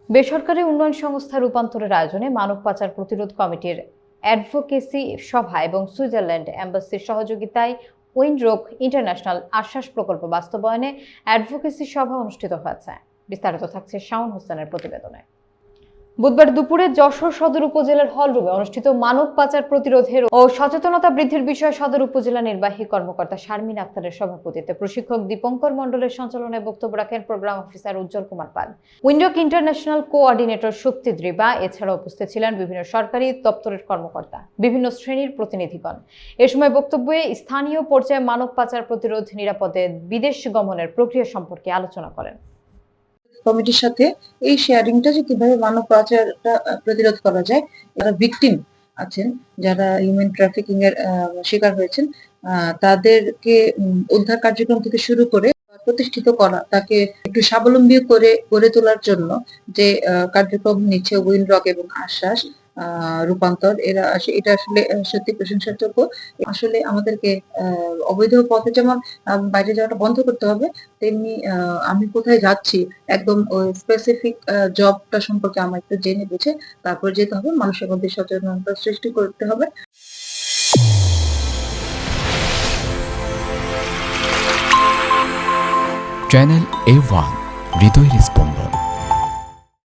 বেসরকারি উন্নয়ন সংস্থা রূপান্তরের আয়োজনে মানব পাচার প্রতিরোধ কমিটির অ্যাডভোকেসি সভা এবং সুইজারল্যান্ড এম্বাসির সহযোগিতায় উইন্ডরোক ইন্টারন্যাশনাল আশ্বাস প্রকল্প বাস্তবায়নে অ্যাডভোকেসি সভা অনুষ্ঠিত হয়েছে। বিস্তারিত থাকছে শাওন হোসেনের প্রতিবেদনে। বুধবার দুপুরে যশোর সদর উপজেলার হলরুমে অনুষ্ঠিত মানব পাচার প্রতিরোধের ও সচেতনতা বৃদ্ধির বিষয়ে সদর উপজেলা নির্বাহী কর্মকর্তা শারমিন আক্তারের সভাপতিত্বে প্রশিক্ষক দীপঙ্কর মণ্ডলের সঞ্চালনে বক্তব্য রাখেন প্রোগ্রাম অফিসার উজ্জ্বল কুমার পাল, উইন্ডরোক ইন্টারন্যাশনাল কোঅর্ডিনেটর শক্তি দ্রিবা। এছাড়া উপস্থিত ছিলেন বিভিন্ন সরকারি দপ্তরের কর্মকর্তা, বিভিন্ন শ্রেণীর প্রতিনিধিগণ। এ সময় বক্তব্যে স্থানীয় পর্যায়ে মানব পাচার প্রতিরোধ, নিরাপদে বিদেশ গমনের প্রক্রিয়া সম্পর্কে আলোচনা করেন। কমিটির সাথে এই শেয়ারিংটা যে কিভাবে মানব পাচারটা প্রতিরোধ করা যায়, যারা ভিকটিম আছেন, যারা হিউম্যান ট্রাফিকিং এর শিকার হয়েছেন, তাদেরকে উদ্ধার কার্যক্রম থেকে শুরু করে প্রতিষ্ঠিত করা, তাকে একটু স্বাবলম্বী করে গড়ে তোলার জন্য যে কার্যক্রম নিচ্ছে উইন্ডরক এবং আশ্বাস রূপান্তর, এটা আসলে সত্যি প্রশংসার যোগ্য। আসলে আমাদেরকে অবৈধ পথে যেমন বাইরে যাওয়াটা বন্ধ করতে হবে, তেমনি আমি কোথায় যাচ্ছি একদম ওই স্পেসিফিক জবটা সম্পর্কে আমার একটু জেনে বুঝে তারপর যেতে হবে, মানুষের মধ্যে সচেতনতা সৃষ্টি করতে হবে। চ্যানেল A1 হৃদয়ের স্পন্দন।